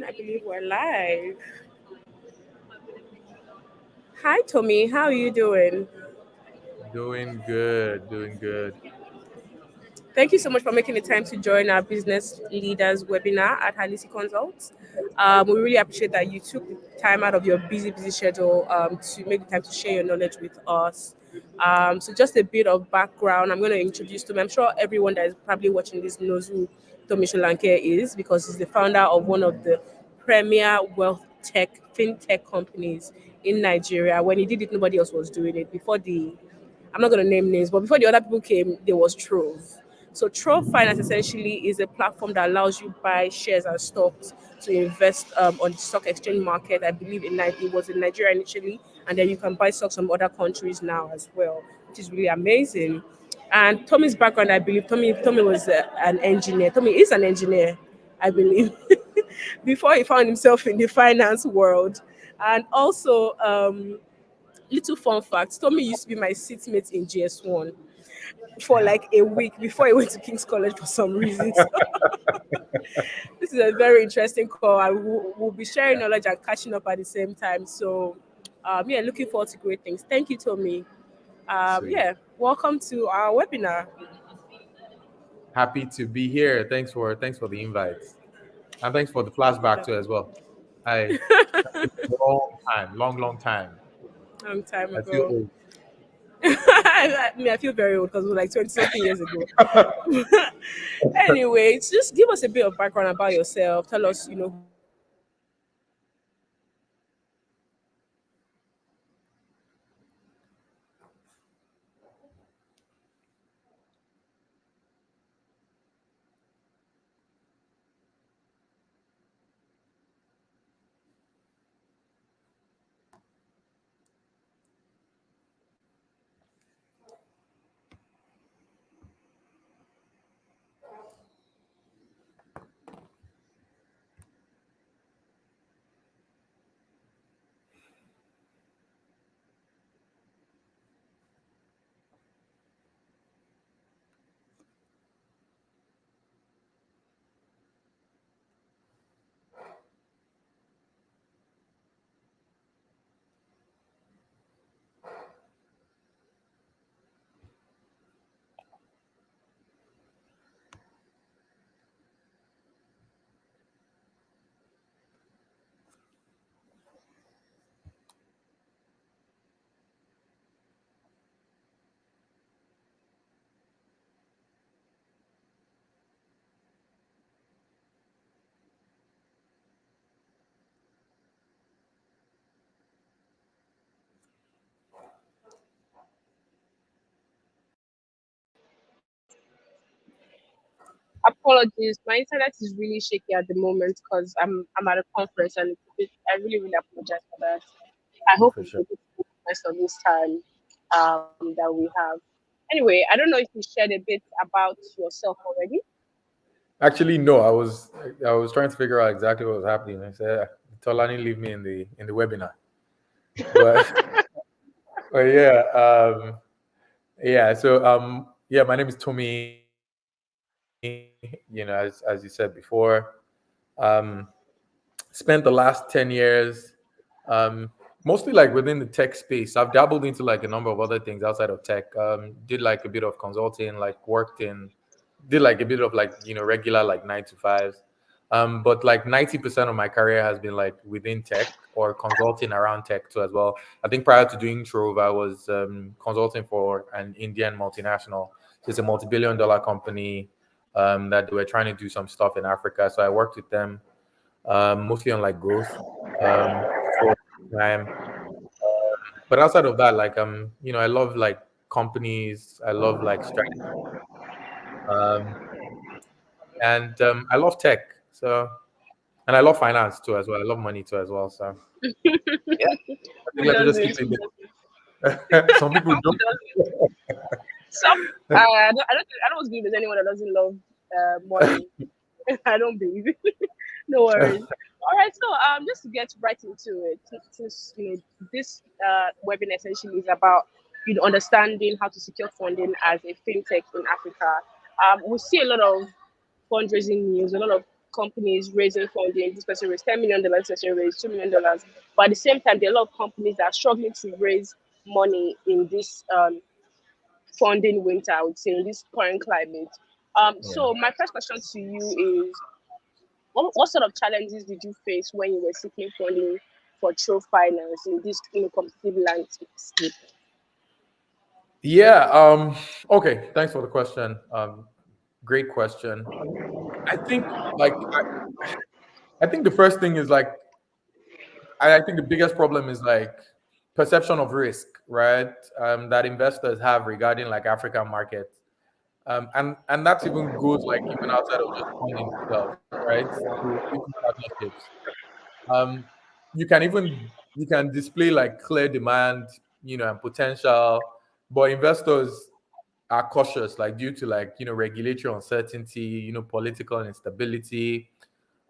I believe we're live. Hi, Tommy. How are you doing? Doing good, doing good. Thank you so much for making the time to join our business leaders webinar at Halisi Consult. We really appreciate that you took the time out of your busy schedule to make the time to share your knowledge with us. So, just a bit of background. I'm going to introduce Tommy. I'm sure everyone that is probably watching this knows who Tomi Solanke is because he's the founder of one of the premier wealth tech fintech companies in Nigeria. When he did it, nobody else was doing it. I'm not going to name names, but before the other people came, there was Trove. So Trove Finance essentially is a platform that allows you buy shares and stocks to invest on the stock exchange market. I believe it was in Nigeria initially, and then you can buy stocks from other countries now as well, which is really amazing. And Tommy's background, I believe, Tommy was an engineer. Tommy is an engineer, I believe, before he found himself in the finance world. And also, little fun fact: Tommy used to be my seatmate in GS1 for like a week before he went to King's College for some reasons. This is a very interesting call. We'll be sharing knowledge and catching up at the same time. So, yeah, looking forward to great things. Thank you, Tommy. Sweet. Yeah, welcome to our webinar. Happy to be here. Thanks for the invite. And thanks for the flashback too as well. I long time, long time. Long time I feel ago. old. I feel very old because it was like 20 something years ago. Anyway, just give us a bit of background about yourself. Tell us, who you are, what you do, and then we'll dive into the topic. Apologies, my internet is really shaky at the moment because I'm at a conference and I really apologize for that. I hope For we'll be sure. able to make the best of this time that we have. Anyway, I don't know if you shared a bit about yourself already. Actually, no, I was trying to figure out exactly what was happening. I said Tolani leave me in the webinar. But but yeah, yeah, so yeah, my name is Tomi, as you said before. Um Spent the last 10 years mostly like within the tech space. I've dabbled into like a number of other things outside of tech. Did like a bit of consulting, like worked in did like a bit of like regular like 9 to 5s. But like 90% of my career has been like within tech or consulting around tech too as well. I think prior to doing Trove, I was consulting for an Indian multinational. So it's a multi-billion-dollar company that they were trying to do some stuff in Africa. So I worked with them mostly on like growth for time. But outside of that, like I love like companies. I love like strategy, um, and I love tech. So and I love finance too as well. I love money too as well. So yeah, I think Who let me just keep doesn't? it Who doesn't? there. Some people Who don't. doesn't? Some I don't believe there's anyone that doesn't love money. I don't believe it. No worries. All right, so just to get right into it, since this webinar essentially is about understanding how to secure funding as a fintech in Africa. We see a lot of fundraising news, a lot of company is raising funding. This person raised $10 million, this person raised $2 million. But at the same time, there are a lot of companies that are struggling to raise money in this funding winter, I would say, in this current climate. Yeah. So my first question to you is, what sort of challenges did you face when you were seeking funding for Trove Finance in this competitive landscape? Yeah. Okay. Thanks for the question. Great question. I think like I think the first thing is like I think the biggest problem is like perception of risk, right? That investors have regarding like African markets. And that even goes like even outside of just funding itself, right? To even partnerships. Um, you can display like clear demand, and potential, but investors are cautious, like due to like regulatory uncertainty, political instability,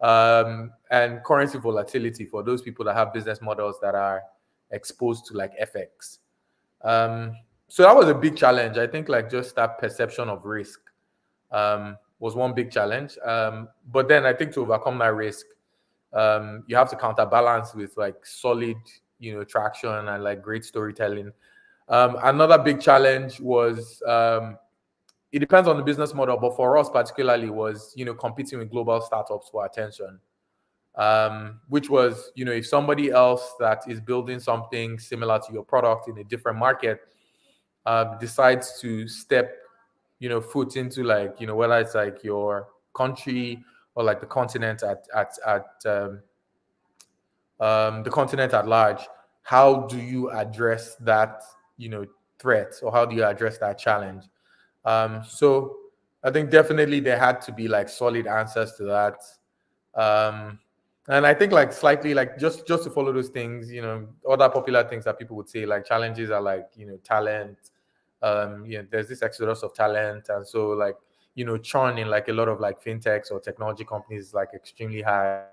and currency volatility for those people that have business models that are exposed to like FX. So that was a big challenge. I think like just that perception of risk was one big challenge. But then I think to overcome that risk, you have to counterbalance with like solid, traction and like great storytelling. Another big challenge was it depends on the business model, but for us particularly was competing with global startups for attention. Which was if somebody else that is building something similar to your product in a different market decides to step foot into like whether it's like your country or like the continent at the continent at large, how do you address that threat, or how do you address that challenge? So I think definitely there had to be like solid answers to that. um and I think like slightly like just to follow those things, other popular things that people would say like challenges are like talent. There's this exodus of talent, and so like churn in like a lot of like fintechs or technology companies is like extremely high.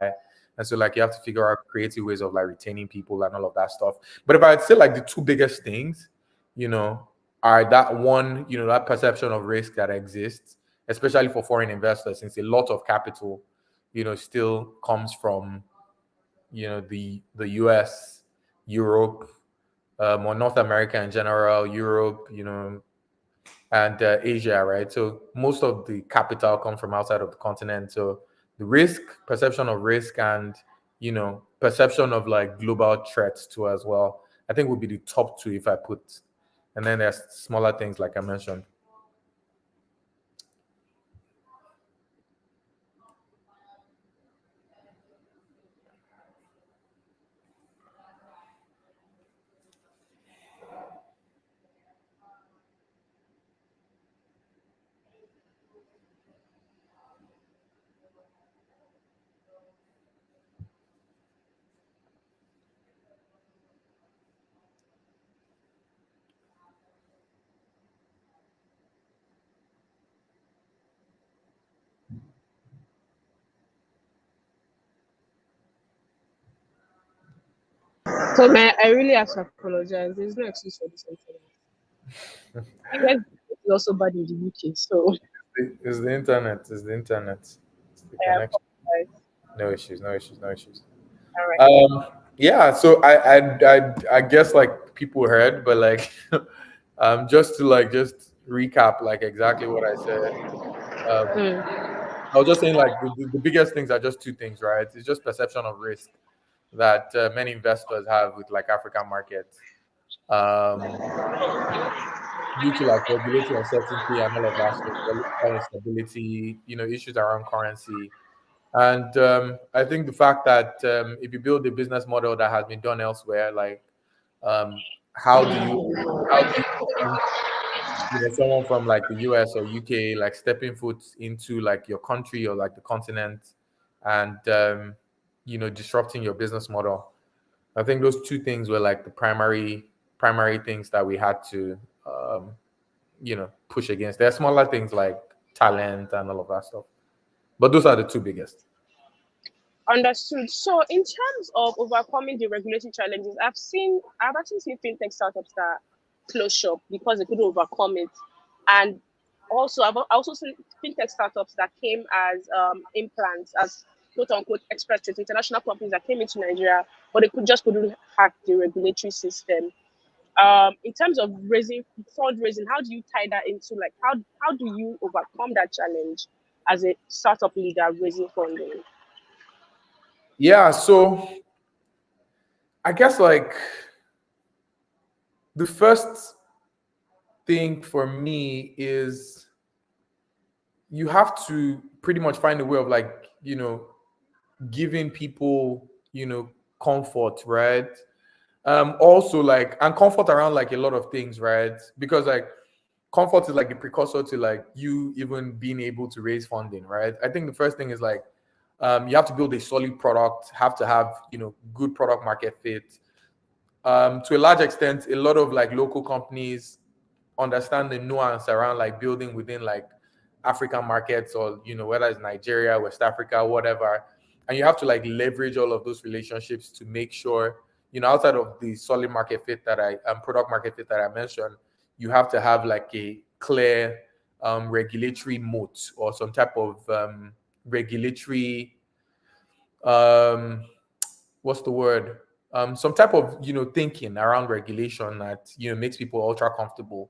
And so like you have to figure out creative ways of like retaining people and all of that stuff. But if I'd say like the two biggest things, you know are that one, that perception of risk that exists, especially for foreign investors, since a lot of capital still comes from the US, Europe, or North America in general, Europe, and Asia, right? So most of the capital comes from outside of the continent. So the risk, perception of risk, and perception of like global threats too as well, I think would be the top two if I put. And then there's smaller things like I mentioned. So, man, I really have to apologize. There's no excuse for this internet. US is also bad in the UK, so It's the internet. It's the internet. It's the I connection. apologize. No issues. No issues. No issues. All right. Yeah. So I guess like people heard, but like just to like just recap like exactly what I said. Um, Mm. I was just saying like the biggest things are just two things, right? It's just perception of risk that many investors have with like African markets. Um, Due to like regulatory uncertainty and all of that stuff, political instability, issues around currency. And I think the fact that if you build a business model that has been done elsewhere, like how do you see, someone from like the US or UK like stepping foot into like your country or like the continent, and disrupting your business model? I think those two things were like the primary things that we had to push against. There are smaller things like talent and all of that stuff, but those are the two biggest. Understood. So, in terms of overcoming the regulatory challenges, I've actually seen fintech startups that close shop because they couldn't overcome it, and Also, I've also seen fintech startups that came as implants, as quote unquote express to international companies that came into Nigeria, but they couldn't hack the regulatory system. In terms of raising fundraising, how do you tie that into, like, how do you overcome that challenge as a startup leader raising funding? Yeah, so I guess like the first thing for me is you have to pretty much find a way of like, giving people, comfort, right? Also like, and comfort around like a lot of things, right? Because like comfort is like the precursor to like you even being able to raise funding, right? I think the first thing is like you have to build a solid product, have to have, good product market fit. To a large extent, a lot of like local companies understand the nuance around like building within like African markets, or whether it's Nigeria, West Africa, whatever. And you have to like leverage all of those relationships to make sure, outside of the solid market fit that I product market fit that I mentioned, you have to have like a clear regulatory moat, or some type of regulatory um what's the word, some type of thinking around regulation that makes people ultra comfortable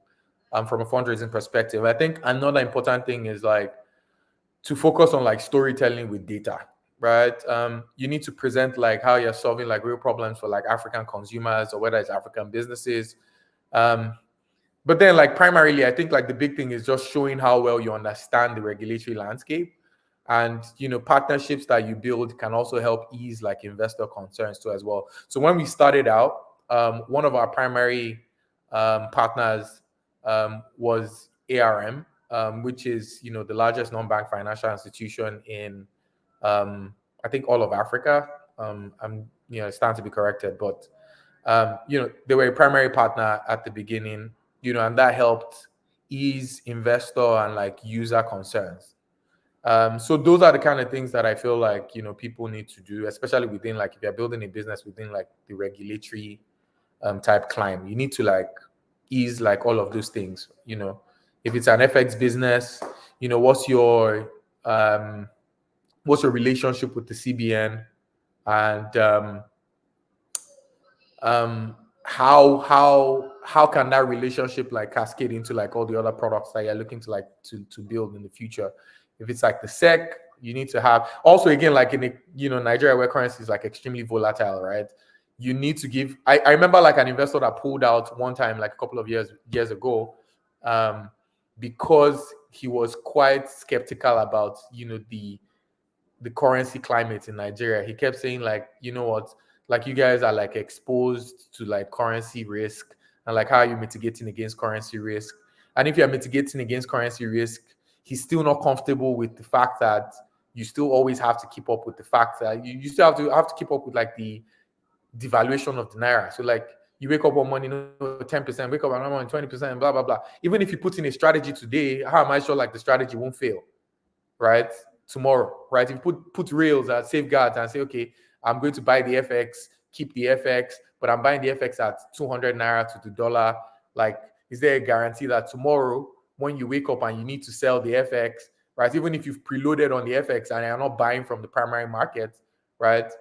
from a fundraising perspective. I think another important thing is like to focus on like storytelling with data, right? You need to present like how you're solving like real problems for like African consumers, or whether it's African businesses. um, but then, like, primarily, I think like the big thing is just showing how well you understand the regulatory landscape. And partnerships that you build can also help ease like investor concerns too as well. So when we started out, one of our primary partners was ARM, which is the largest non-bank financial institution in I think all of Africa. I'm starting to be corrected, but they were a primary partner at the beginning, and that helped ease investor and like user concerns. So those are the kind of things that I feel like people need to do, especially within like if you're building a business within like the regulatory type climb. You need to like ease like all of those things. If it's an FX business, what's your relationship with the CBN, and um how can that relationship like cascade into like all the other products that you're looking to like to build in the future. If it's like the SEC, you need to have also, again, like in Nigeria, where currency is like extremely volatile, right? You need to give I remember like an investor that pulled out one time like a couple of years ago, um because he was quite skeptical about the currency climate in Nigeria. He kept saying like, what, like you guys are like exposed to like currency risk, and like how are you mitigating against currency risk? And if you're mitigating against currency risk, he's still not comfortable with the fact that you still always have to keep up with the fact that you still have to keep up with like the devaluation of the naira. So like you wake up on money, 10%, wake up on money, 20%, blah blah blah. Even if you put in a strategy today, how am I sure like the strategy won't fail? Right? Tomorrow, right? If you put rails as safeguards and say, okay, I'm going to buy the FX, keep the FX, but I'm buying the FX at 200 naira to the dollar. Like, is there a guarantee that tomorrow, when you wake up and you need to sell the FX, right? Even if you've preloaded on the FX and you're not buying from the primary market, right?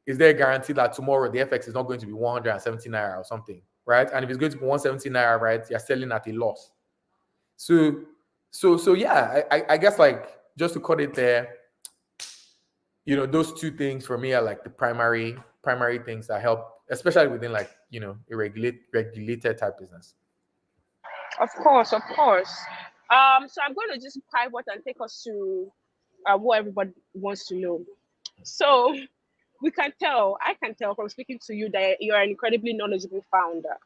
Is there a guarantee that tomorrow the FX is not going to be 170 naira or something, right? And if it's going to be 170 naira, right, you're selling at a loss. So yeah, I guess like just to cut it there, those two things for me are like the primary things that help, especially within like a regulated type business. Of course, of course. So I'm going to just pivot and take us to what everybody wants to know. So I can tell from speaking to you that you're an incredibly knowledgeable founder,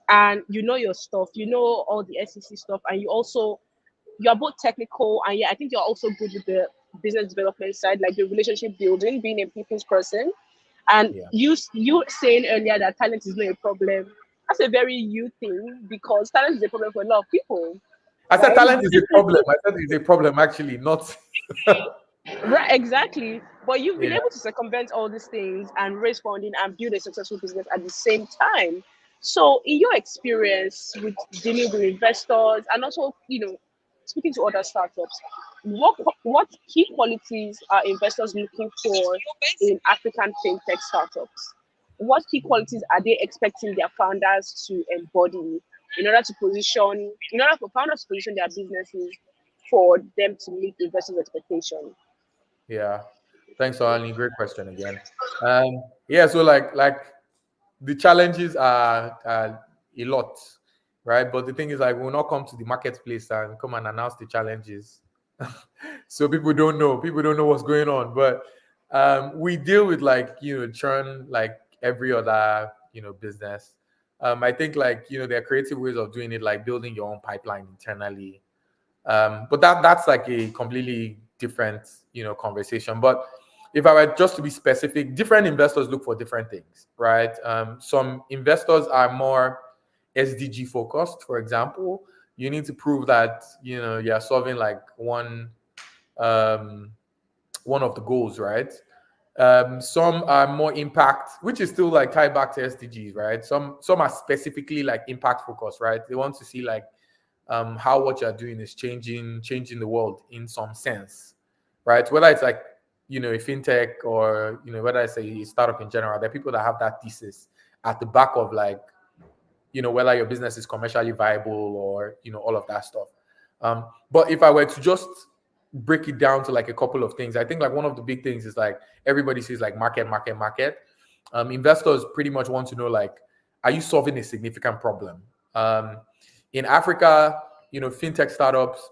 and you know your stuff, you know all the SEC stuff, and you're both technical, and yeah, I think you're also good with the business development side, like the relationship building, being a people's person. And Yeah. you saying earlier that talent is not a problem. That's a very you thing, because talent is a problem for a lot of people, I said right? talent is a problem. I said it's a problem, actually, not. Right, exactly. But you've been Yeah. able to circumvent all these things and raise funding and build a successful business at the same time. So, in your experience with dealing with investors and also, speaking to other startups, what key qualities are investors looking for in African fintech startups? What key qualities are they expecting their founders to embody in order for founders to position their businesses for them to meet investors' expectation? Yeah. Thanks, Alani. Great question again. Yeah, so like the challenges are a lot, right? But the thing is, like, we'll not come to the marketplace and come and announce the challenges. So people don't know what's going on. But we deal with, like, churn like every other, business. I think, like, there are creative ways of doing it, like building your own pipeline internally. But that's like a completely different, conversation. But if I were just to be specific, different investors look for different things, right? Some investors are more SDG focused. For example, you need to prove that you're solving like um, one of the goals, right? Some are more impact, which is still like tied back to SDGs, right? Some are specifically like impact focused, right? They want to see like how what you're doing is changing the world in some sense, right? Whether it's like a fintech or whether it's a startup in general, there are people that have that thesis at the back of, like, whether your business is commercially viable or all of that stuff. But if I were to just break it down to like a couple of things, I think like one of the big things is like everybody sees like market. Investors pretty much want to know, like, are you solving a significant problem? In Africa, fintech startups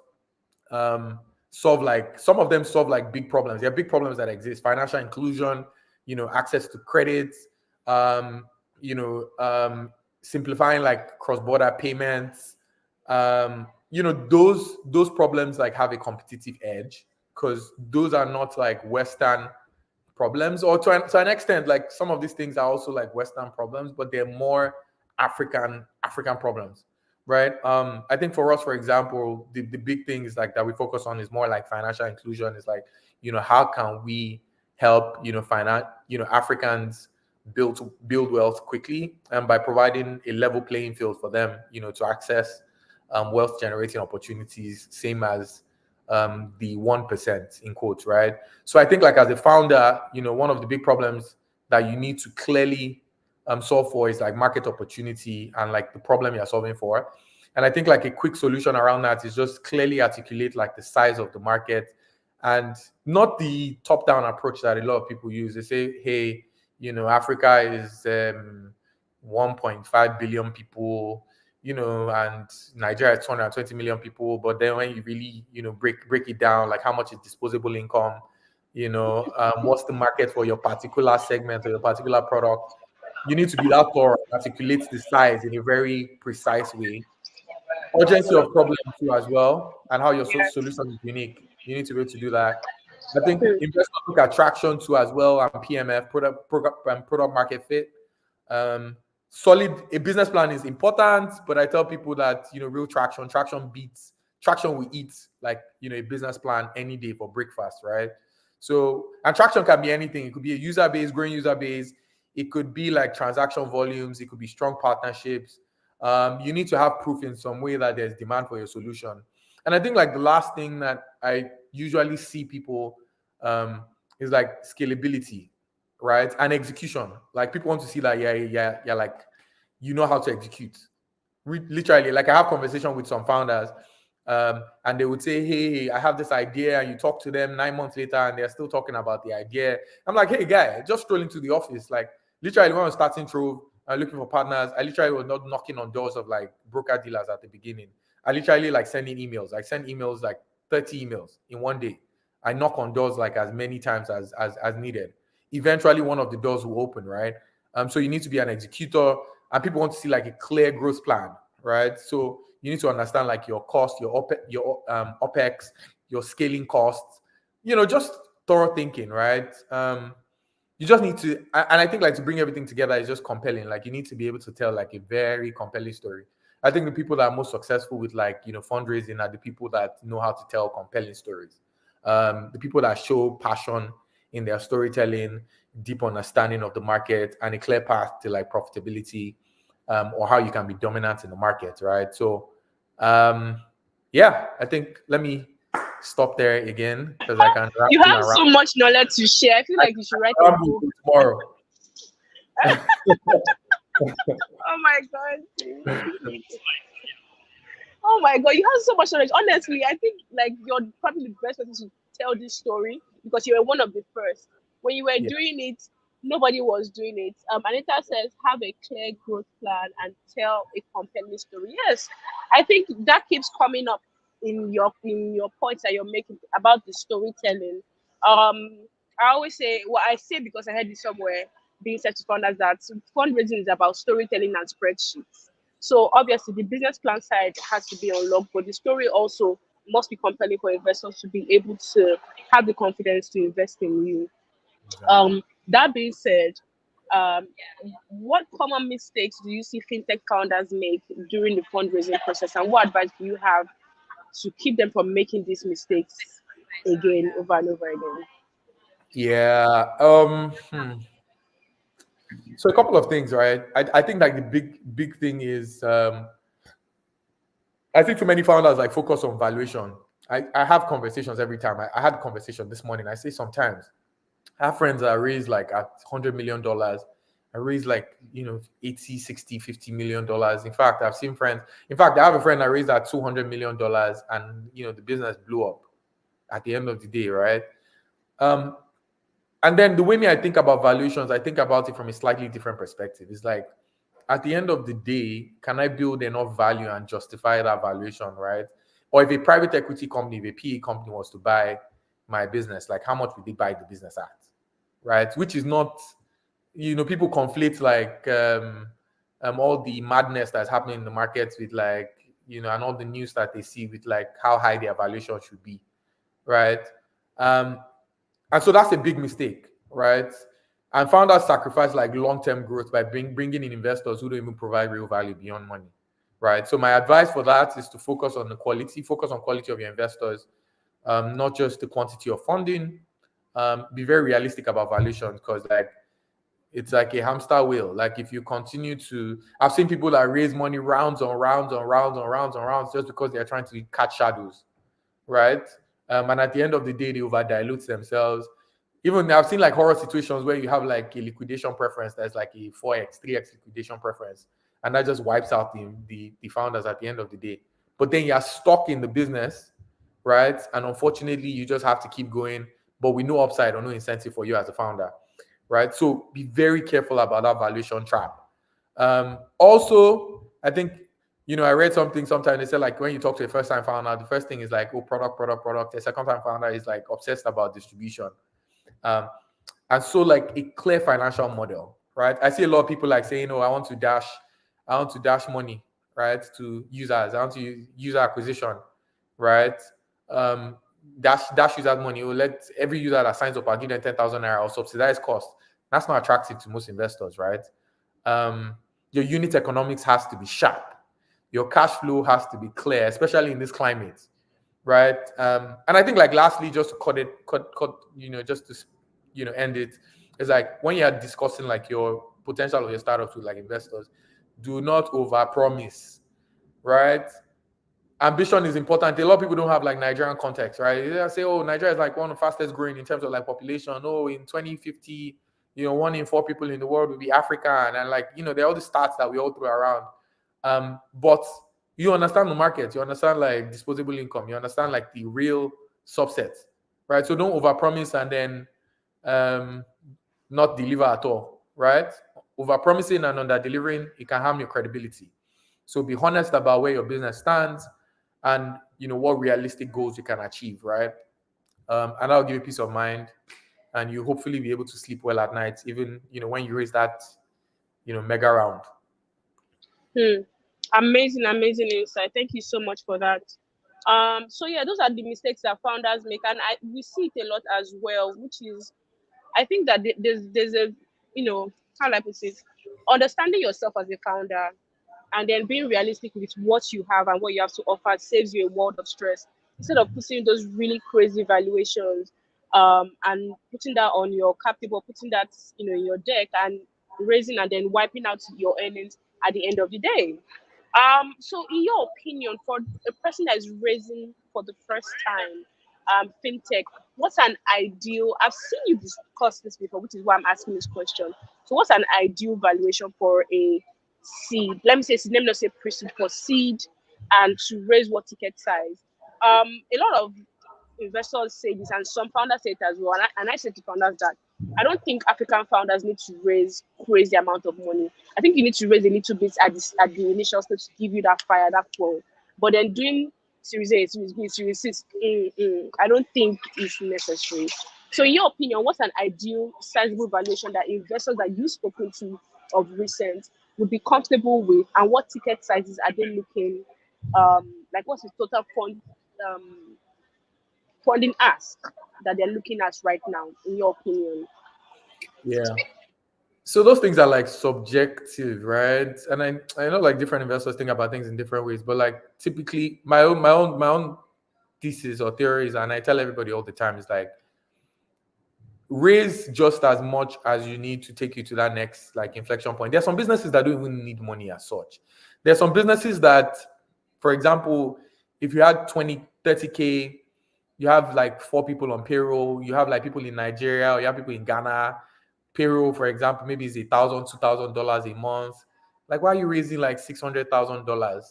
solve, like, some of them solve like big problems. There are big problems that exist: financial inclusion, access to credit, um, simplifying like cross-border payments. Those problems like have a competitive edge because those are not like Western problems, or to an extent, like some of these things are also like Western problems, but they're more African problems, right? I think for us, for example, the big thing is like that we focus on is more like financial inclusion. Is like, how can we help Africans build wealth quickly, and by providing a level playing field for them, to access wealth generating opportunities, same as the 1% in quotes, right? So I think, like, as a founder, one of the big problems that you need to clearly solve for is like market opportunity and like the problem you're solving for. And I think like a quick solution around that is just clearly articulate like the size of the market, and not the top-down approach that a lot of people use. They say, hey, Africa is 1.5 billion people, and Nigeria is 220 million people. But then when you really, break it down, like how much is disposable income, what's the market for your particular segment or your particular product, you need to be that thorough, articulate the size in a very precise way. Urgency of problem too as well, and how your solution is unique. You need to be able to do that. I think investors look at traction too as well, and PMF, product market fit. Solid a business plan is important, but I tell people that real traction will eat like a business plan any day for breakfast, right? So, and traction can be anything. It could be a user base, growing user base. It could be like transaction volumes. It could be strong partnerships. You need to have proof in some way that there's demand for your solution. And I think like the last thing that I usually see people is like scalability, right? And execution. Like people want to see that, yeah, like how to execute. Literally, like I have conversation with some founders, and they would say, hey, I have this idea, and you talk to them 9 months later and they're still talking about the idea. I'm like, hey guy, just stroll into the office. Like literally when I was starting Trove and looking for partners, I literally was not knocking on doors of like broker dealers at the beginning. I literally like sending emails. I send emails, like 30 emails in one day. I knock on doors like as many times as needed. Eventually one of the doors will open, right? So you need to be an executor, and people want to see like a clear growth plan, right? So you need to understand like your cost, your OPEX, your scaling costs, just thorough thinking, right? You just need to, and I think like to bring everything together is just compelling. Like you need to be able to tell like a very compelling story. I think the people that are most successful with like, fundraising are the people that know how to tell compelling stories. The people that show passion in their storytelling, deep understanding of the market, and a clear path to like profitability, or how you can be dominant in the market, right? So yeah, I think let me stop there again because I can You ramble have and so ramble. much knowledge to share. I feel I like you should write a can ramble book. till tomorrow. Oh my god. Oh my god, you have so much knowledge. Honestly, I think like you're probably the best person to tell this story because you were one of the first. When you were Yeah, doing it, nobody was doing it. Anita says have a clear growth plan and tell a compelling story. Yes, I think that keeps coming up in your points that you're making about the storytelling. I always say, well, I say because I heard it somewhere being said to founders that fundraising is about storytelling and spreadsheets. So obviously the business plan side has to be unlocked, but the story also must be compelling for investors to be able to have the confidence to invest in you. exactly. That being said, um, what common mistakes do you see fintech founders make during the fundraising process, and what advice do you have to keep them from making these mistakes again over and over again? Yeah. So a couple of things, right? I think like the big thing is I think too many founders like focus on valuation. I have conversations every time. I had a conversation this morning. I say sometimes I have friends that raise like at $100 million. I raise like, 80, 60, $50 million. In fact, I've seen friends. In fact, I have a friend that raised at $200 million and the business blew up at the end of the day, right? Um, and then the way me I think about valuations, I think about it from a slightly different perspective. It's like at the end of the day, can I build enough value and justify that valuation, right? Or if a private equity company, if a PE company was to buy my business, like how much would they buy the business at, right? Which is not, people conflate like all the madness that's happening in the markets with like, and all the news that they see with like how high their valuation should be, right? Um, and so that's a big mistake, right? And founders sacrifice like long-term growth by bringing in investors who don't even provide real value beyond money, right? So my advice for that is to focus on focus on quality of your investors, not just the quantity of funding. Be very realistic about valuation because like it's like a hamster wheel. Like if you continue to, I've seen people that raise money rounds on rounds on rounds on rounds on rounds just because they're trying to catch shadows, right? And at the end of the day, they over dilute themselves. Even I've seen like horror situations where you have like a liquidation preference that's like a 4x, 3x liquidation preference, and that just wipes out the founders at the end of the day. But then you're stuck in the business, right? And unfortunately, you just have to keep going, but with no upside or no incentive for you as a founder, right? So be very careful about that valuation trap. Also, I think I read something sometimes they said like when you talk to a first time founder, the first thing is like, oh, product, product, product. A second time founder is like obsessed about distribution. Um, and so like a clear financial model, right? I see a lot of people like saying, oh, I want to dash money, right, to users. I want to use user acquisition, right? Um, dash users money. Oh, let every user that signs up, I'll give them 10,000 naira or subsidize cost. That's not attractive to most investors, right? Um, your unit economics has to be sharp. Your cash flow has to be clear, especially in this climate, right? And I think like lastly, just to just to end it, it's like when you're discussing like your potential of your startups with like investors, do not overpromise, right? Ambition is important. A lot of people don't have like Nigerian context, right? They say, oh, Nigeria is like one of the fastest growing in terms of like population. Oh, in 2050, 1 in 4 people in the world will be African. And like, there are all the stats that we all throw around. But you understand the market, you understand like disposable income, you understand like the real subset, right? So don't overpromise and then not deliver at all, right? Overpromising and under delivering, it can harm your credibility. So be honest about where your business stands and what realistic goals you can achieve, right? And that'll give you peace of mind, and you hopefully be able to sleep well at night, even when you raise that mega round. Hmm. Amazing, amazing insight. Thank you so much for that. So yeah, those are the mistakes that founders make, and we see it a lot as well, which is I think that there's a how do I put it, understanding yourself as a founder and then being realistic with what you have and what you have to offer saves you a world of stress instead of putting those really crazy valuations and putting that on your cap table, putting that in your deck and raising and then wiping out your earnings at the end of the day. So in your opinion, for a person that is raising for the first time, fintech, what's an ideal? I've seen you discuss this before, which is why I'm asking this question. So, what's an ideal valuation for a seed? Let me say, seed, let me not say pre-seed, for seed, and to raise what ticket size? A lot of investors say this, and some founders say it as well. And I say to founders that I don't think African founders need to raise crazy amount of money. I think you need to raise a little bit at the initial stage to give you that fire, that flow. But then doing Series A, Series B, Series C, I don't think is necessary. So, in your opinion, what's an ideal sizable valuation that investors that you've spoken to of recent would be comfortable with, and what ticket sizes are they looking? Like, what's the total um, funding ask that they're looking at right now, in your opinion? Yeah. So those things are like subjective, right? And I know like different investors think about things in different ways, but like typically my own thesis or theories, and I tell everybody all the time, is like raise just as much as you need to take you to that next like inflection point. There are some businesses that don't even need money as such. There are some businesses that, for example, if you had 20, 30K, you have like 4 people on payroll, you have like people in Nigeria, or you have people in Ghana. Payroll, for example, maybe it's $1,000, $2,000 a month. Like, why are you raising like $600,000?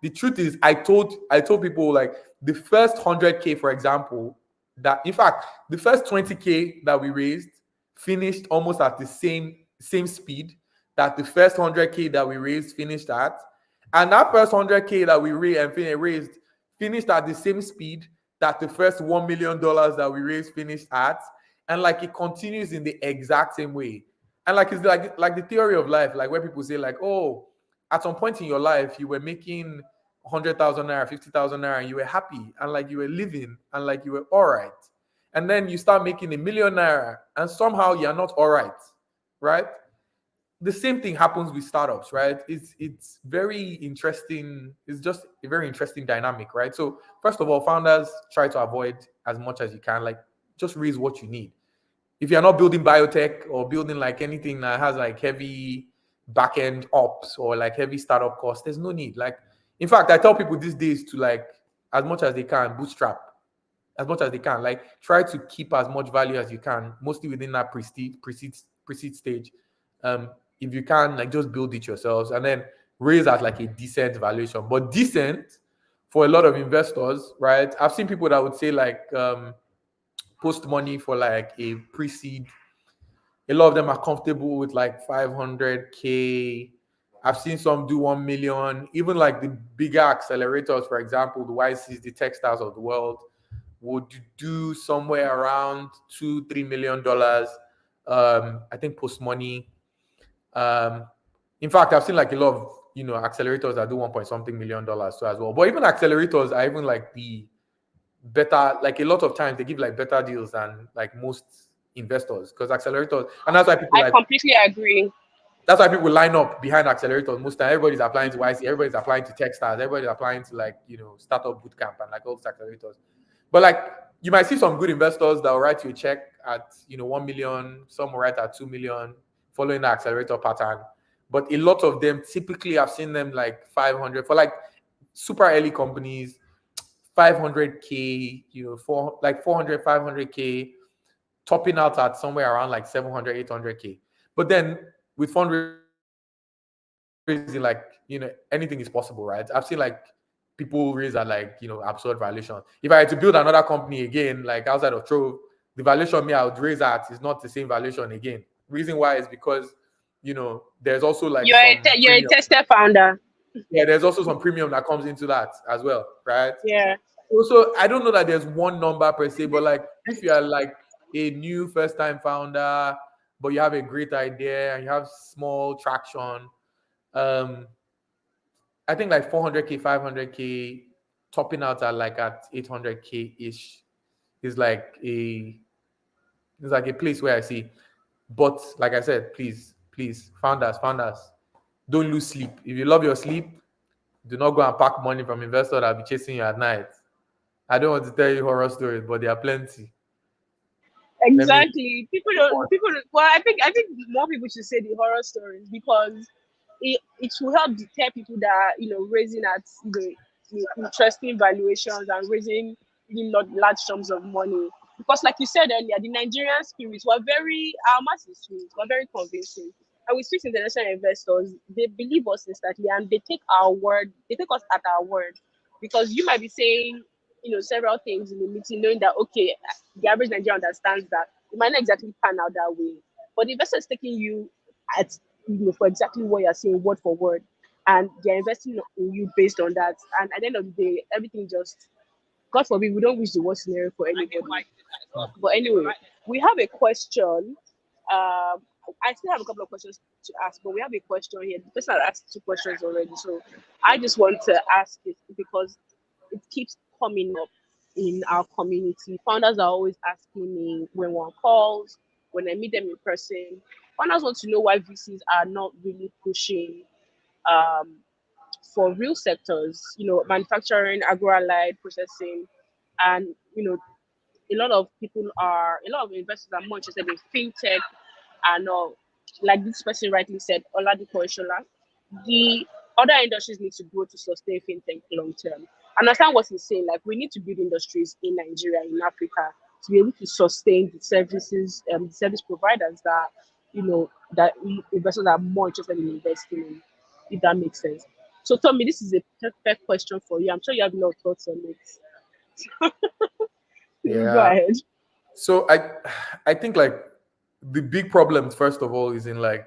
The truth is, I told people like the first 100K, for example, that in fact the first 20K that we raised finished almost at the same speed that the first 100K that we raised finished at, and that first 100K that we raised finished at the same speed that the first $1 million that we raised finished at, and like it continues in the exact same way. And like it's like the theory of life, like where people say like, oh, at some point in your life you were making 100,000 naira, 50,000 naira, and you were happy and like you were living and like you were all right, and then you start making $1 million naira and somehow you're not all right? The same thing happens with startups, right? It's very interesting. It's just a very interesting dynamic, right? So first of all, founders try to avoid as much as you can, like just raise what you need. If you're not building biotech or building like anything that has like heavy back-end ops or like heavy startup costs, there's no need. Like, in fact, I tell people these days to like, as much as they can, bootstrap as much as they can. Like, try to keep as much value as you can, mostly within that pre-seed stage. If you can, like, just build it yourselves and then raise at like a decent valuation. But decent for a lot of investors, right? I've seen people that would say like post money for like a pre-seed. A lot of them are comfortable with like 500K. I've seen some do 1 million. Even like the bigger accelerators, for example, the YCs, the Techstars of the world, would do somewhere around $2-3 million. I think post money. In fact, I've seen like a lot of accelerators that do 1 point something $1 million too as well. But even accelerators are even like the better, like a lot of times they give like better deals than like most investors, because accelerators, and that's why people I like completely agree. that's why people line up behind accelerators most time. Everybody's applying to YC, everybody's applying to Techstars, everybody's applying to like startup bootcamp and like all these accelerators. But like you might see some good investors that will write you a check at 1 million, some will write at 2 million, following the accelerator pattern. But a lot of them, typically I've seen them like 500 for like super early companies, 500K, for like 400, 500K, topping out at somewhere around like 700, 800K. But then with fundraising, like, anything is possible, right? I've seen like people raise at like, absurd valuation. If I had to build another company again, like outside of Trove, the valuation I would raise at is not the same valuation again. Reason why is because, there's also like some You're a premium. tester founder. Yeah, there's also some premium that comes into that as well, right? Yeah. Also, I don't know that there's one number per se, but like if you are like a new first-time founder, but you have a great idea and you have small traction, I think like 400K, 500K, topping out at like at 800K ish is like a place where I see. But like I said, please, founders, don't lose sleep. If you love your sleep, do not go and pack money from investors that will be chasing you at night. I don't want to tell you horror stories, but there are plenty. Let me. Exactly. People don't. Well, I think more people should say the horror stories, because it will help deter people that are, raising at interesting valuations and raising really large sums of money. Because, like you said earlier, the Nigerian spirits were very, our masses spirits were very convincing. And with Swiss international investors, they believe us instantly and they take our word, they take us at our word. Because you might be saying, several things in the meeting, knowing that, okay, the average Nigerian understands that it might not exactly pan out that way. But the investor is taking you at, for exactly what you're saying, word for word. And they're investing in you based on that. And at the end of the day, everything just, God forbid, we don't wish the worst scenario for anybody. But anyway, we have a question. I still have a couple of questions to ask, but we have a question here. The person has asked two questions already, so I just want to ask it because it keeps coming up in our community. Founders are always asking me when one calls, when I meet them in person. Founders want to know why VCs are not really pushing um, for real sectors, manufacturing, agro-allied processing, and a lot of investors are more interested in fintech and like this person rightly said, Oladipo Ishola, the other industries need to grow to sustain fintech long term. I understand what he's saying. Like we need to build industries in Nigeria, in Africa, to be able to sustain the services, the service providers that investors are more interested in investing in, if that makes sense. So Tommy, this is a perfect question for you. I'm sure you have a lot of thoughts on it. You go Yeah. ahead. So I think like the big problem first of all is in like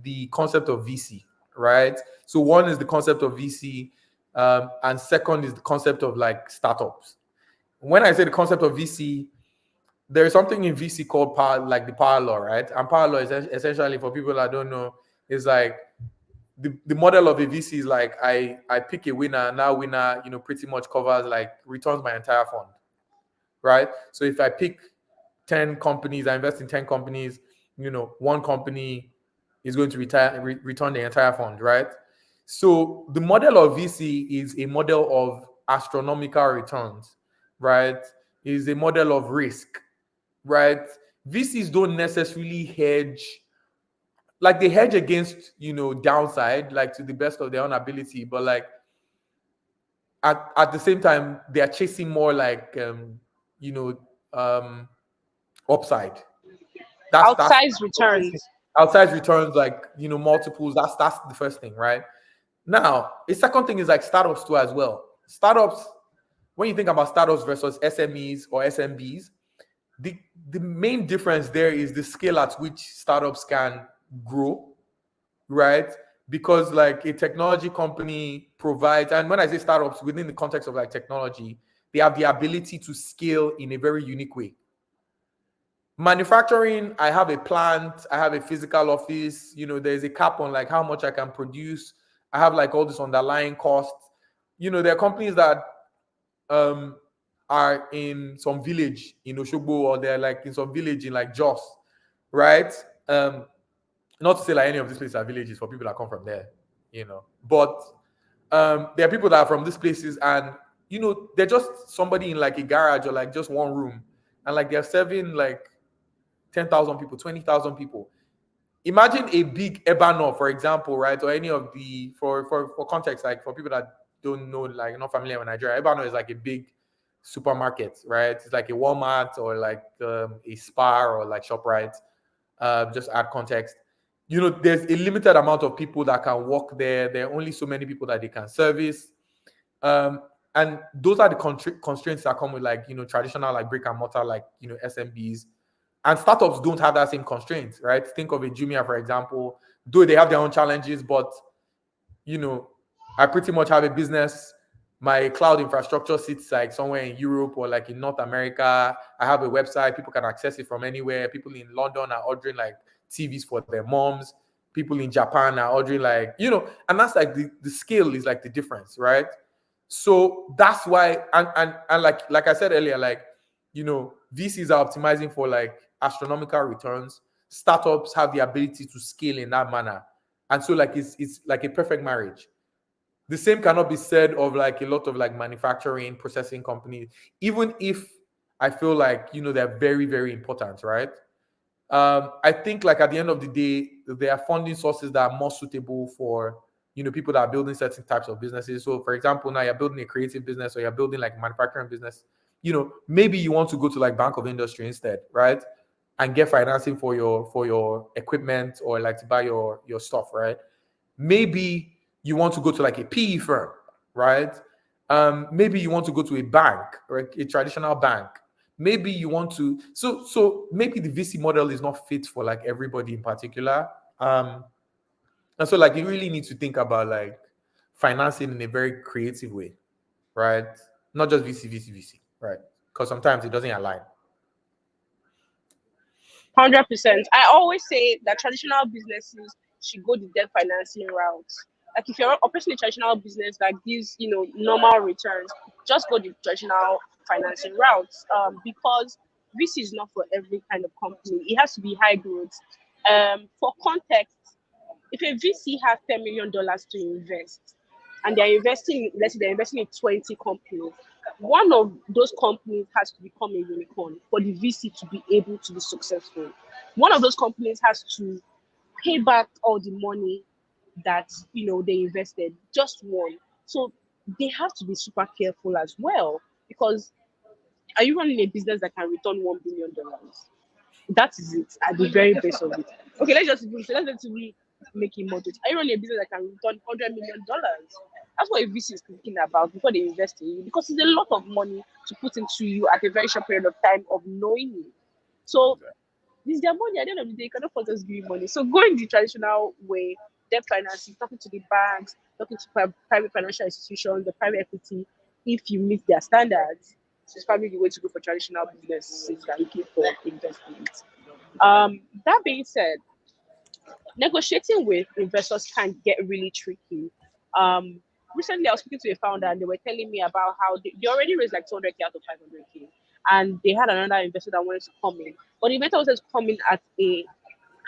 the concept of VC, right? So one is the concept of VC, and second is the concept of like startups. When I say the concept of VC, there is something in VC called power, like the power law, right? And power law is essentially, for people that don't know, is like the model of a VC is like I pick a winner, and that winner, pretty much covers like returns my entire fund, right? So if I pick 10 companies, I invest in 10 companies, one company is going to return the entire fund, right? So the model of VC is a model of astronomical returns, right? Is a model of risk, right? VCs don't necessarily hedge, like they hedge against, downside, like to the best of their own ability, but like at the same time, they are chasing more like, you know, um, upside. That's Outsized returns. outside returns, like multiples. That's the first thing, right? Now, the second thing is like startups too as well. Startups, when you think about startups versus SMEs or SMBs, the the main difference there is the scale at which startups can grow, right? Because like a technology company provides, and when I say startups within the context of like technology, they have the ability to scale in a very unique way. Manufacturing, I have a plant, I have a physical office, there's a cap on like how much I can produce. I have like all this underlying costs. There are companies that um are in some village in Oshogbo, or they're like in some village in like Jos, right? Not to say like any of these places are villages for people that come from there, but there are people that are from these places, and they're just somebody in like a garage or like just one room, and like they're serving like 10,000 people, 20,000 people. Imagine a big Ebanor, for example, right? Or any of the, for context, like for people that don't know, like not familiar with Nigeria, Ebanor is like a big supermarket, right? It's like a Walmart or like a Spar or like ShopRite. Just add context. There's a limited amount of people that can work there. There are only so many people that they can service. Um, and those are the constraints that come with like, traditional like brick and mortar, like, SMBs. And startups don't have that same constraint, right? Think of a Jumia, for example. Though they have their own challenges, but I pretty much have a business. My cloud infrastructure sits like somewhere in Europe or like in North America. I have a website. People can access it from anywhere. People in London are ordering like TVs for their moms. People in Japan are ordering like, and that's like the scale is like the difference, right? So that's why, and like I said earlier, like, VCs are optimizing for like astronomical returns. Startups have the ability to scale in that manner. And so like it's like a perfect marriage. The same cannot be said of like a lot of like manufacturing, processing companies, even if I feel like, they're very, very important, right? I think like at the end of the day, there are funding sources that are more suitable for people that are building certain types of businesses. So for example, now you're building a creative business or you're building like a manufacturing business, maybe you want to go to like Bank of Industry instead, right? And get financing for your equipment or like to buy your stuff, right? Maybe you want to go to like a PE firm, right? Maybe you want to go to a bank, or a traditional bank. Maybe you want to, so maybe the VC model is not fit for like everybody in particular. And so like you really need to think about like financing in a very creative way, right? Not just VC, right? Because sometimes it doesn't align. 100%. I always say that traditional businesses should go the debt financing route. Like if you're operating a traditional business that gives normal returns, just go the traditional financing route. Because this is not for every kind of company. It has to be high growth. For context, if a VC has $10 million to invest, and let's say they're investing in 20 companies, one of those companies has to become a unicorn for the VC to be able to be successful. One of those companies has to pay back all the money that they invested, just one. So they have to be super careful as well, because are you running a business that can return $1 billion? That is it at the very base of it. Okay, let's really make it moderate. Are you running a business that can return $100 million? That's what a VC is thinking about before they invest in you, because it's a lot of money to put into you at a very short period of time of knowing you. So it's their money. At the end of the day, you cannot force us to give you money. So going the traditional way, debt financing, talking to the banks, talking to private financial institutions, the private equity, if you meet their standards, it's probably the way to go for traditional businesses that are looking for investment. That being said, negotiating with investors can get really tricky. Recently, I was speaking to a founder and they were telling me about how they already raised like 200K out of 500K, and they had another investor that wanted to come in, but the investor wanted to come in at a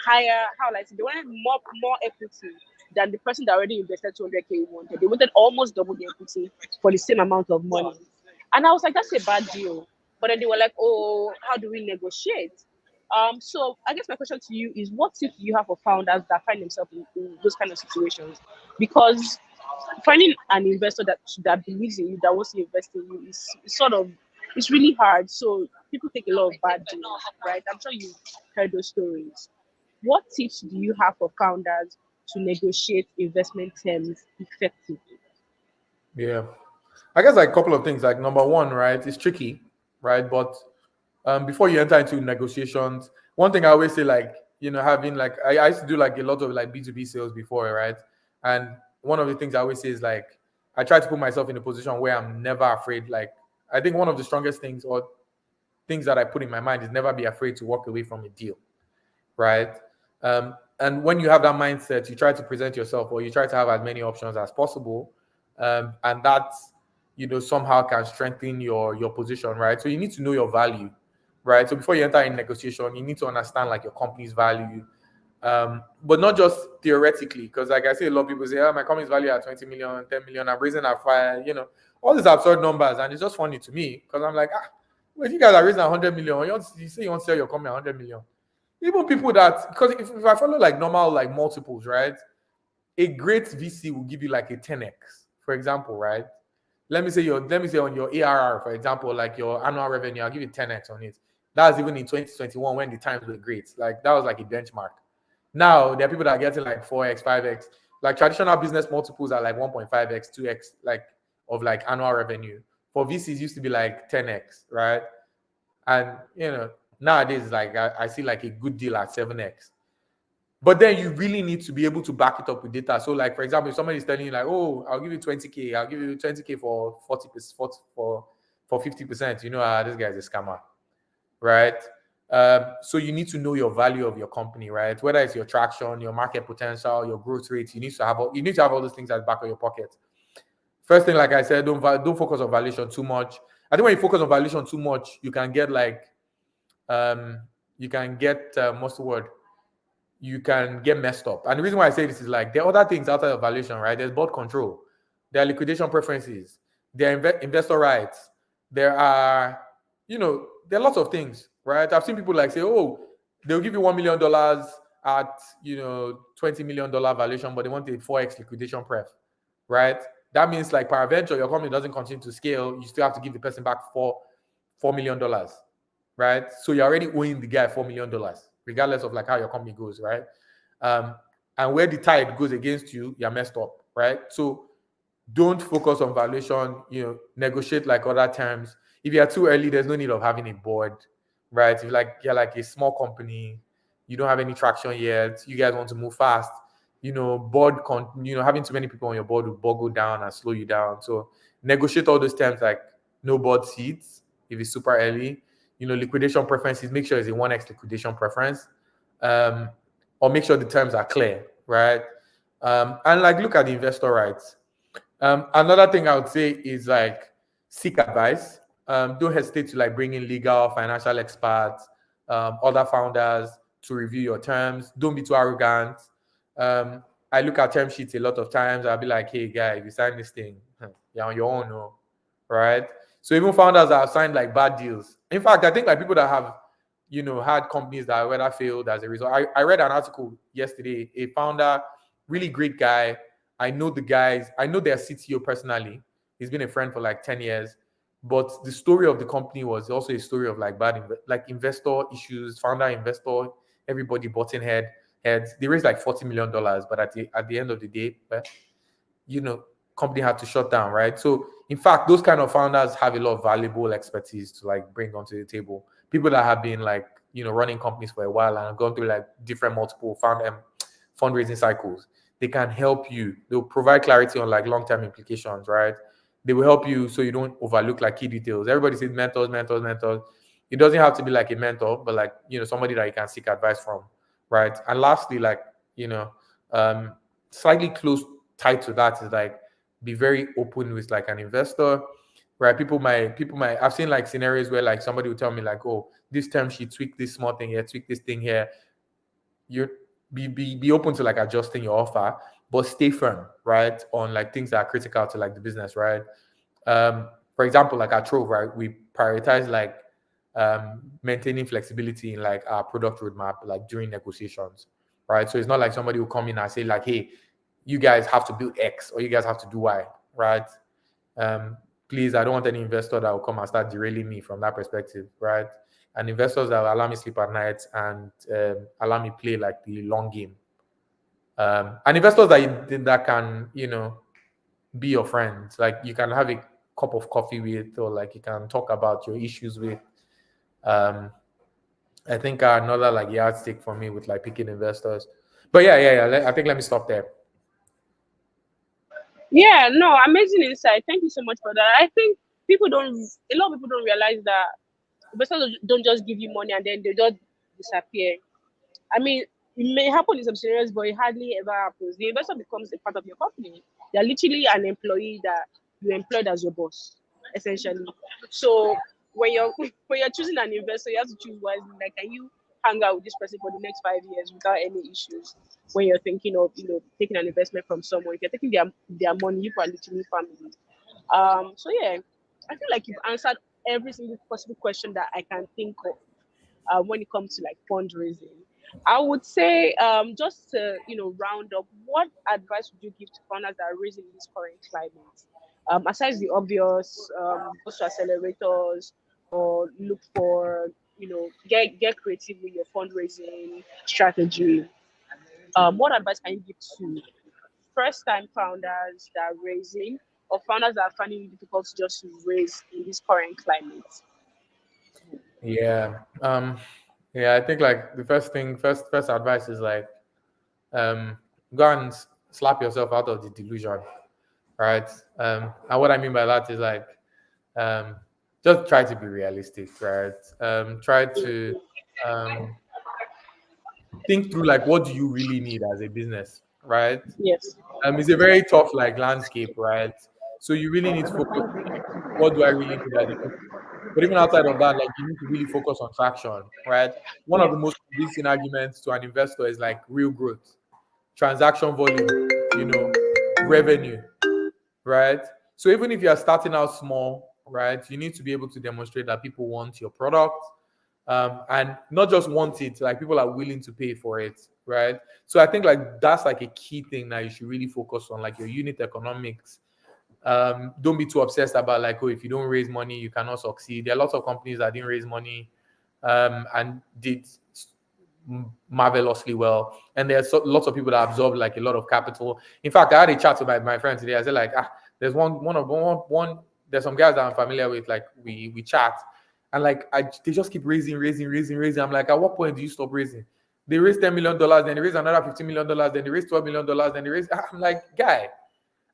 higher, how like they wanted more equity than the person that already invested 200K wanted. They wanted almost double the equity for the same amount of money. And I was like, that's a bad deal. But then they were like, oh, how do we negotiate? So I guess my question to you is, what tips do you have for founders that find themselves in those kind of situations? Because finding an investor that believes in you, that wants to invest in you, is sort of, it's really hard. So people take a lot of bad deals, right? I'm sure you've heard those stories. What tips do you have for founders to negotiate investment terms effectively? Yeah. I guess like a couple of things. Like number one, right? It's tricky, right? But before you enter into negotiations, one thing I always say, like, having like I used to do like a lot of like B2B sales before, right? And one of the things I always say is like I try to put myself in a position where I'm never afraid. Like I think one of the strongest things or things that I put in my mind is never be afraid to walk away from a deal, right? And when you have that mindset, you try to present yourself or you try to have as many options as possible, and that somehow can strengthen your position, right? So you need to know your value, right? So before you enter in negotiation, you need to understand like your company's value, but not just theoretically, because like I see a lot of people say, oh, my company's value at 20 million, 10 million, I'm raising at 5, all these absurd numbers, and it's just funny to me because I'm like, well, you guys are raising 100 million, you say you want to sell your company 100 million. Even people that, because if I follow like normal like multiples, right? A great VC will give you like a 10x, for example, right? Let me say on your ARR, for example, like your annual revenue, I'll give you 10x on it. That was even in 2021 when the times were great. Like that was like a benchmark. Now there are people that are getting like 4x, 5x. Like traditional business multiples are like 1.5x, 2x, like of like annual revenue. For VCs used to be like 10x, right? And nowadays, like I see like a good deal at 7x. But then you really need to be able to back it up with data. So, like for example, if somebody is telling you like, "Oh, I'll give you 20K, I'll give you 20K for 40%, for 50%," this guy is a scammer, right? So you need to know your value of your company, right? Whether it's your traction, your market potential, your growth rate, you need to have all those things at the back of your pocket. First thing, like I said, don't focus on valuation too much. I think when you focus on valuation too much, you can get like, what's the word? You can get messed up. And the reason why I say this is like there are other things outside of valuation, right? There's board control, there are liquidation preferences, there are investor rights, there are, there are lots of things, right? I've seen people like say, oh, they'll give you $1 million at $20 million valuation, but they want a 4x liquidation pref, right? That means like peradventure, your company doesn't continue to scale, you still have to give the person back $4 million, right? So you're already owing the guy $4 million, regardless of like how your company goes, right? And where the tide goes against you, you're messed up, right? So don't focus on valuation, negotiate like other terms. If you're too early, there's no need of having a board, right? If you're like a small company, you don't have any traction yet, you guys want to move fast, having too many people on your board will boggle down and slow you down. So negotiate all those terms, like no board seats if it's super early, liquidation preferences, make sure it's a 1x liquidation preference, or make sure the terms are clear, right? And like look at the investor rights. Another thing I would say is like seek advice. Don't hesitate to like bring in legal, financial experts, other founders to review your terms. Don't be too arrogant. I look at term sheets a lot of times. I'll be like, hey, guy, if you sign this thing, you're on your own, no? Right? So even founders that have signed like bad deals. In fact, I think like people that have, had companies that whether failed as a result. I read an article yesterday, a founder, really great guy. I know the guys. I know their CTO personally. He's been a friend for like 10 years. But the story of the company was also a story of like investor issues, founder, investor, everybody butting heads. They raised like $40 million, but at the end of the day, company had to shut down, right? So in fact, those kind of founders have a lot of valuable expertise to like bring onto the table. People that have been like, running companies for a while and gone through like different multiple fundraising cycles. They can help you. They'll provide clarity on like long-term implications, right? They will help you so you don't overlook like key details. Everybody says mentors. It doesn't have to be like a mentor, but like, somebody that you can seek advice from, right? And lastly, like, slightly close tied to that is like be very open with like an investor, right? People might I've seen like scenarios where like somebody will tell me like, oh, this term sheet, tweak this small thing here, tweak this thing here. You be open to like adjusting your offer, but stay firm, right, on like things that are critical to like the business, right? For example, like at Trove, right, we prioritize like maintaining flexibility in like our product roadmap, like during negotiations, right? So it's not like somebody will come in and say like, hey, you guys have to build X or you guys have to do Y, right? Please, I don't want any investor that will come and start derailing me from that perspective, right? And investors that will allow me sleep at night and allow me play like the long game. And investors that can, be your friends. Like you can have a cup of coffee with, or like you can talk about your issues with. I think another like yardstick for me with like picking investors. But yeah. I think let me stop there. Yeah, no, amazing insight. Thank you so much for that. I think a lot of people don't realize that investors don't just give you money and then they just disappear. I mean, it may happen in some scenarios, but it hardly ever happens. The investor becomes a part of your company. They're literally an employee that you employed as your boss, essentially. So when you're when you're choosing an investor, you have to choose wisely. Like, can you hang out with this person for the next 5 years without any issues? When you're thinking of taking an investment from someone, if you're taking their money, you are literally family. So yeah, I feel like you've answered every single possible question that I can think of when it comes to like fundraising. I would say just to round up, what advice would you give to founders that are raising in this current climate? Aside the obvious, go to accelerators or look for get creative with your fundraising strategy. What advice can you give to first time founders that are raising or founders that are finding it difficult just to raise in this current climate? Yeah. I think like the first advice is like go and slap yourself out of the delusion, right? And what I mean by that is like just try to be realistic, right? Try to think through like what do you really need as a business, right? Yes. It's a very tough like landscape, right? So you really need to focus on like, what do I really need as a business? But even outside of that, like you need to really focus on traction, right? One of Yeah. the most convincing arguments to an investor is like real growth, transaction volume, revenue, right? So even if you are starting out small, right, you need to be able to demonstrate that people want your product. and not just want it, like people are willing to pay for it, right? So I think like that's like a key thing that you should really focus on, like your unit economics. Don't be too obsessed about like, oh, if you don't raise money, you cannot succeed. There are lots of companies that didn't raise money and did marvelously well. And there's lots of people that absorbed like a lot of capital. In fact, I had a chat with my friend today. I said like, there's one. There's some guys that I'm familiar with. Like we chat, and like they just keep raising. I'm like, at what point do you stop raising? They raise $10 million, then they raise another $15 million, then they raise $12 million, then they raise. I'm like, guy,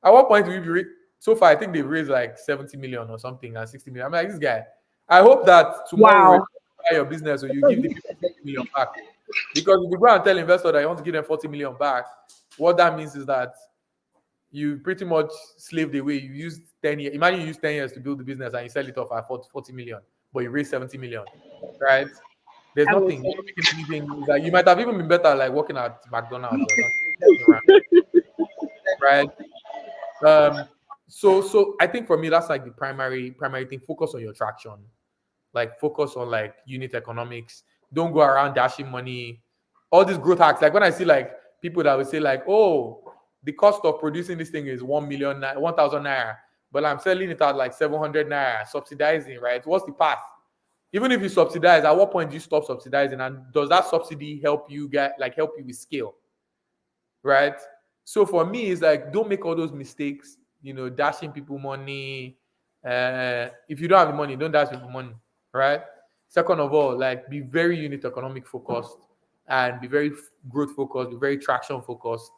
at what point do we raise? So far, I think they've raised like 70 million or something and 60 million. I'm like, this guy. I hope that tomorrow when you buy your business or you give the people 50 million back. Because if you go and tell investors that you want to give them 40 million back, what that means is that you pretty much slaved away. You used 10 years. Imagine you use 10 years to build the business and you sell it off at 40 million, but you raise 70 million, right? There's nothing. You're not making anything. Like, you might have even been better like working at McDonald's or something, right? So I think for me, that's like the primary thing. Focus on your traction. Like focus on like unit economics. Don't go around dashing money. All these growth hacks. Like when I see like people that will say like, oh, the cost of producing this thing is 1,000,000 naira, but I'm selling it at like 700 naira, subsidizing, right? What's the path? Even if you subsidize, at what point do you stop subsidizing? And does that subsidy help you with scale? Right? So for me, it's like, don't make all those mistakes, dashing people money. If you don't have the money, don't dash people money, right? Second of all, like be very unit economic focused and be very growth focused, be very traction focused.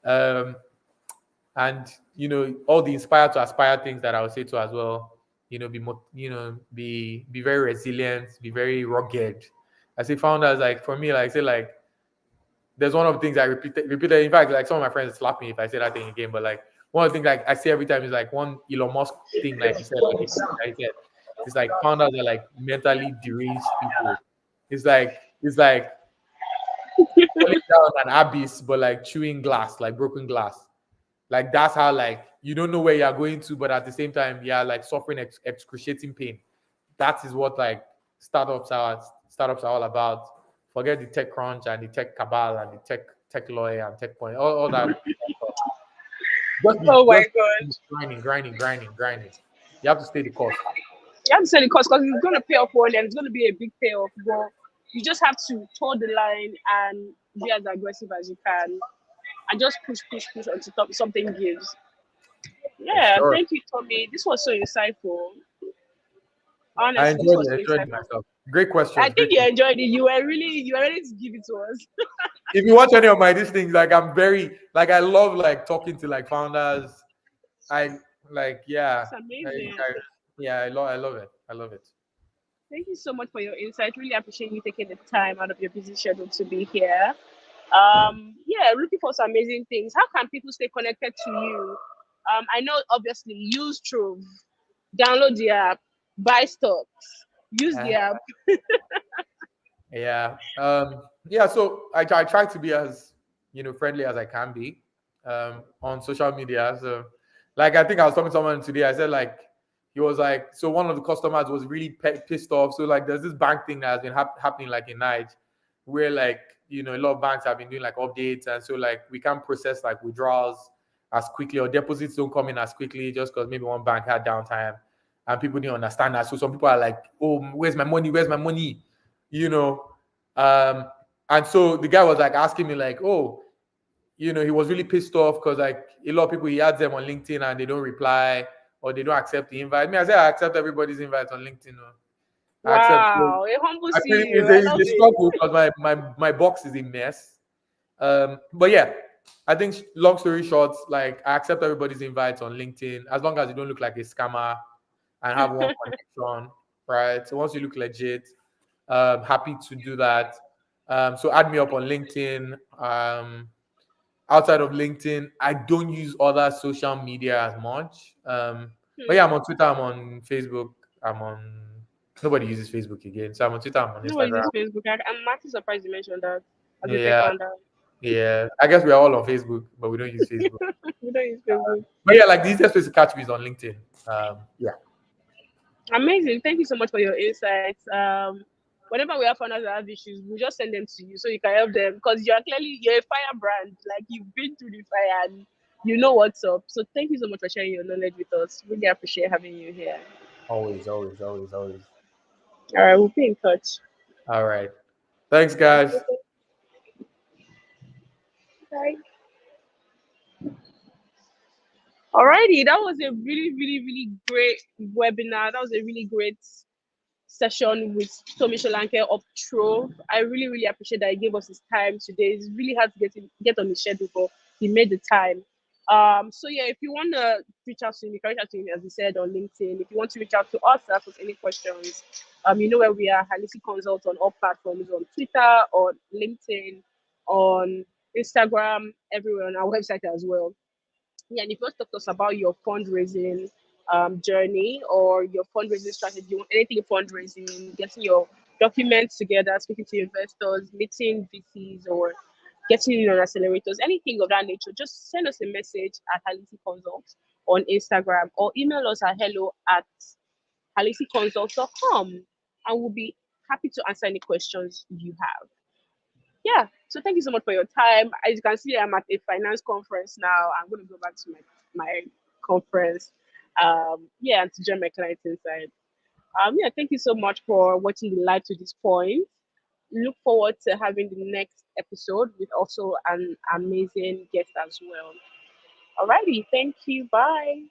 And all the inspire to aspire things that I would say to as well, be very resilient, be very rugged. I say founders, like for me, like I say, like there's one of the things I repeated. In fact, like some of my friends slap me if I say that thing again. But like one of the things like I say every time is like one Elon Musk thing, like he said, it's like founders are like mentally deranged people. It's like falling down an abyss, but like chewing glass, like broken glass. Like that's how like you don't know where you're going to, but at the same time you're like suffering excruciating pain. That is what like startups are all about. Forget the tech crunch and the tech cabal and the tech lawyer and tech point, all that. Oh my God. Grinding. You have to stay the course. You have to stay the course because it's going to pay off one and it's going to be a big payoff. But you just have to toe the line and be as aggressive as you can and just push until something gives. Yeah, sure. Thank you, Tomi. This was so insightful. Honestly, I enjoyed myself. Great question. I think you enjoyed it. You were ready to give it to us. If you watch any of my these things, like I'm very like I love like talking to like founders. I like It's amazing. I love it. I love it. Thank you so much for your insight. Really appreciate you taking the time out of your busy schedule to be here. Looking for some amazing things. How can people stay connected to you? I know obviously use Trove, download the app, buy stocks, use the app. So I try to be as friendly as I can be on social media. So like I think I was talking to someone today. I said like he was like, so one of the customers was really pissed off. So like there's this bank thing that has been happening like in Nigeria, where like a lot of banks have been doing like updates, and so like we can't process like withdrawals as quickly or deposits don't come in as quickly just because maybe one bank had downtime and people didn't understand that. So some people are like, oh, where's my money? And so the guy was like asking me like, oh, he was really pissed off because like a lot of people, he adds them on LinkedIn and they don't reply or they don't accept the invite. I said I accept everybody's invite on LinkedIn. Wow, a humble CEO. It's a struggle because my box is a mess. But yeah, I think long story short, like I accept everybody's invites on LinkedIn as long as you don't look like a scammer and have one connection, right? So once you look legit, happy to do that. So add me up on LinkedIn. Outside of LinkedIn, I don't use other social media as much. But yeah, I'm on Twitter, I'm on Facebook, nobody uses Facebook again. So I'm on Twitter, I'm on Instagram. Nobody uses Facebook. I'm actually surprised you mentioned that. Yeah, I guess we are all on Facebook, but we don't use Facebook. We don't use Facebook. But yeah, like the easiest place to catch me is on LinkedIn. Yeah. Amazing. Thank you so much for your insights. whenever we have founders that have issues, we just send them to you so you can help them because you're a firebrand. Like you've been through the fire and you know what's up. So thank you so much for sharing your knowledge with us. Really appreciate having you here. Always, always, always, always. All right, we'll be in touch. All right. Thanks, guys. Bye. Alrighty, that was a really, really, really great webinar. That was a really great session with Tomi Solanke of Trove. I really, really appreciate that he gave us his time today. It's really hard to get on his schedule, but he made the time. So yeah, if you want to reach out to him, you can reach out to him as we said on LinkedIn. If you want to reach out to us, ask us any questions, you know where we are. Halisi Consult on all platforms, on Twitter, on LinkedIn, on Instagram, everywhere, on our website as well. Yeah, and if you want to talk to us about your fundraising journey or your fundraising strategy, anything fundraising, getting your documents together, speaking to investors, meeting VCs, or getting in on accelerators, anything of that nature, just send us a message at Halisi Consult on Instagram or email us at hello@halisiConsult.com and we'll be happy to answer any questions you have. Yeah, so thank you so much for your time. As you can see, I'm at a finance conference now. I'm going to go back to my conference, yeah, and to join my clients inside. Yeah, thank you so much for watching the live to this point. Look forward to having the next episode with also an amazing guest as well. Alrighty, thank you. Bye.